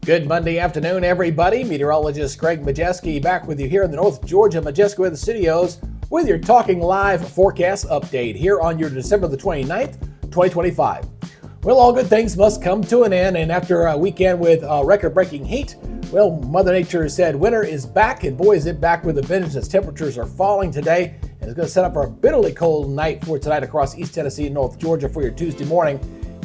Good Monday afternoon, everybody. Meteorologist Greg Majewski back with you here in the North Georgia Majestic Weather Studios with your Talking Live forecast update here on your December the 29th, 2025. Well, all good things must come to an end, and after a weekend with record-breaking heat, well, Mother Nature said winter is back, and boy, is it back with a vengeance as temperatures are falling today, and it's going to set up for a bitterly cold night for tonight across East Tennessee and North Georgia for your Tuesday morning.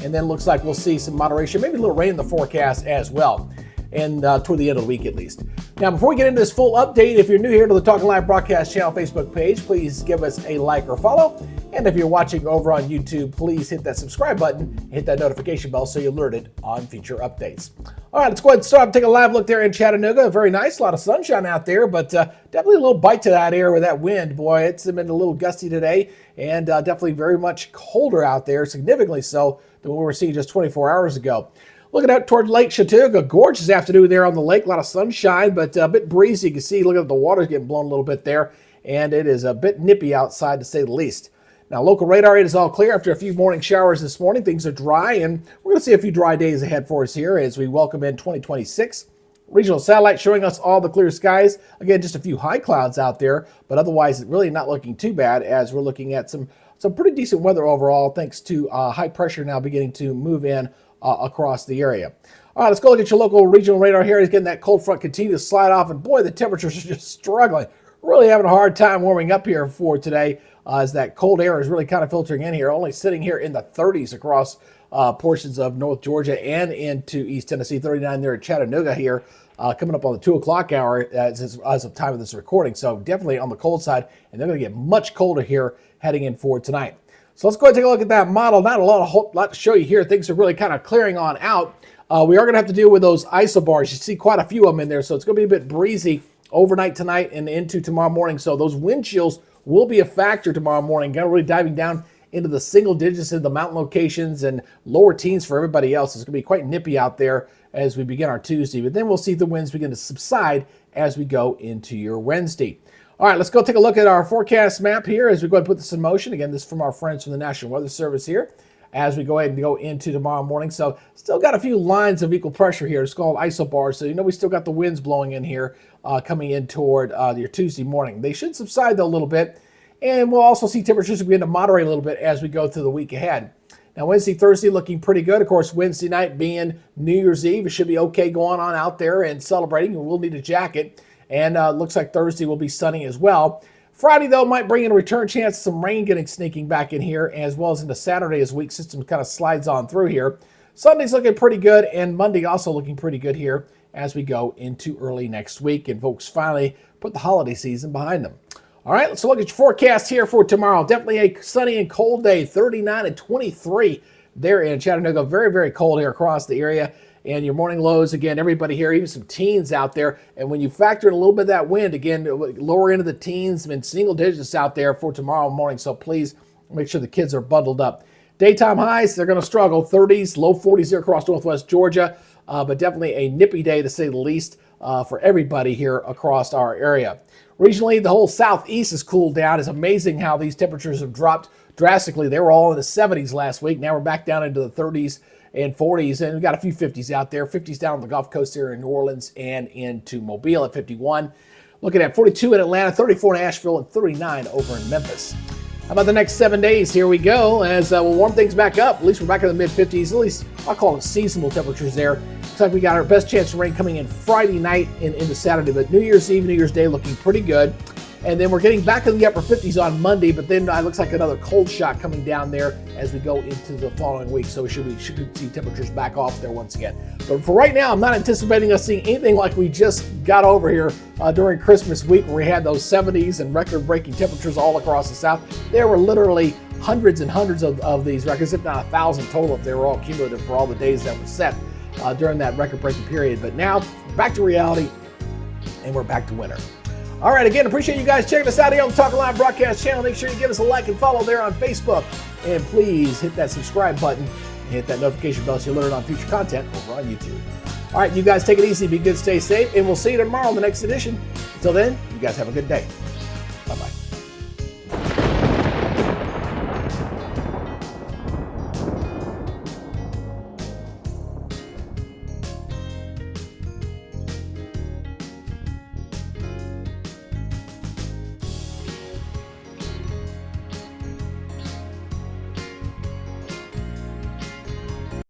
And then looks like we'll see some moderation, maybe a little rain in the forecast as well, and toward the end of the week at least. Now, before we get into this full update, if you're new here to the Talking Live Broadcast Channel Facebook page, please give us a like or follow. And if you're watching over on YouTube, please hit that subscribe button and hit that notification bell so you're alerted on future updates. All right, let's go ahead and start and take a live look there in Chattanooga. Very nice, a lot of sunshine out there, but definitely a little bite to that air with that wind. Boy, it's been a little gusty today, and definitely very much colder out there, significantly so than what we were seeing just 24 hours ago. Looking out toward Lake Chattooga, gorgeous afternoon there on the lake, a lot of sunshine, but a bit breezy. You can see, look at the water's getting blown a little bit there, and it is a bit nippy outside to say the least. Now, local radar rate is all clear after a few morning showers this morning. Things are dry, and we're going to see a few dry days ahead for us here as we welcome in 2026. Regional satellite showing us all the clear skies. Again, just a few high clouds out there, but otherwise really not looking too bad as we're looking at some pretty decent weather overall thanks to high pressure now beginning to move in across the area. All right, let's go look at your local regional radar here. Again, that cold front continues to slide off, and boy, the temperatures are just struggling. Really having a hard time warming up here for today as that cold air is really kind of filtering in here, only sitting here in the 30s across portions of North Georgia and into East Tennessee, 39 there at Chattanooga here, coming up on the 2 o'clock hour as of time of this recording. So definitely on the cold side, and they're going to get much colder here heading in for tonight. So let's go ahead and take a look at that model. Not a lot to show you here. Things are really kind of clearing on out. We are going to have to deal with those isobars. You see quite a few of them in there, so it's going to be a bit breezy overnight tonight and into tomorrow morning. So those wind chills will be a factor tomorrow morning. Kind of really diving down into the single digits in the mountain locations and lower teens for everybody else. It's going to be quite nippy out there as we begin our Tuesday. But then we'll see the winds begin to subside as we go into your Wednesday. All right, let's go take a look at our forecast map here as we go ahead and put this in motion. Again, this is from our friends from the National Weather Service here as we go ahead and go into tomorrow morning. So still got a few lines of equal pressure here. It's called isobars. So we still got the winds blowing in here coming in toward your Tuesday morning. They should subside though a little bit. And we'll also see temperatures begin to moderate a little bit as we go through the week ahead. Now, Wednesday, Thursday looking pretty good. Of course, Wednesday night being New Year's Eve, it should be okay going on out there and celebrating. We'll need a jacket. And looks like Thursday will be sunny as well. Friday, though, might bring in a return chance, some rain sneaking back in here, as well as into Saturday as week system kind of slides on through here. Sunday's looking pretty good, and Monday also looking pretty good here as we go into early next week. And folks finally put the holiday season behind them. All right, let's look at your forecast here for tomorrow. Definitely a sunny and cold day, 39 and 23 there in Chattanooga. Very, very cold here across the area. And your morning lows, again, everybody here, even some teens out there. And when you factor in a little bit of that wind, again, lower end of the teens and single digits out there for tomorrow morning. So please make sure the kids are bundled up. Daytime highs, they're going to struggle. 30s, low 40s here across Northwest Georgia. But definitely a nippy day to say the least for everybody here across our area. Regionally, the whole southeast has cooled down. It's amazing how these temperatures have dropped drastically. They were all in the 70s last week. Now we're back down into the 30s and 40s, and we've got a few 50s out there. 50s down on the Gulf Coast here in New Orleans and into Mobile at 51. Looking at 42 in Atlanta, 34 in Asheville, and 39 over in Memphis. How about the next 7 days? Here we go as we'll warm things back up. At least we're back in the mid-50s. At least I'll call it seasonable temperatures there. Looks like we got our best chance of rain coming in Friday night and into Saturday, but New Year's Eve, New Year's Day looking pretty good. And then we're getting back in the upper 50s on Monday, but then it looks like another cold shot coming down there as we go into the following week. So we should see temperatures back off there once again. But for right now, I'm not anticipating us seeing anything like we just got over here during Christmas week where we had those 70s and record-breaking temperatures all across the South. There were literally hundreds and hundreds of these records, if not 1,000 total, if they were all cumulative for all the days that were set during that record-breaking period. But now, back to reality, and we're back to winter. All right, again, appreciate you guys checking us out here on the Talking Live Broadcast Channel. Make sure you give us a like and follow there on Facebook. And please hit that subscribe button and hit that notification bell so you're alerted on future content over on YouTube. All right, you guys take it easy, be good, stay safe, and we'll see you tomorrow on the next edition. Until then, you guys have a good day.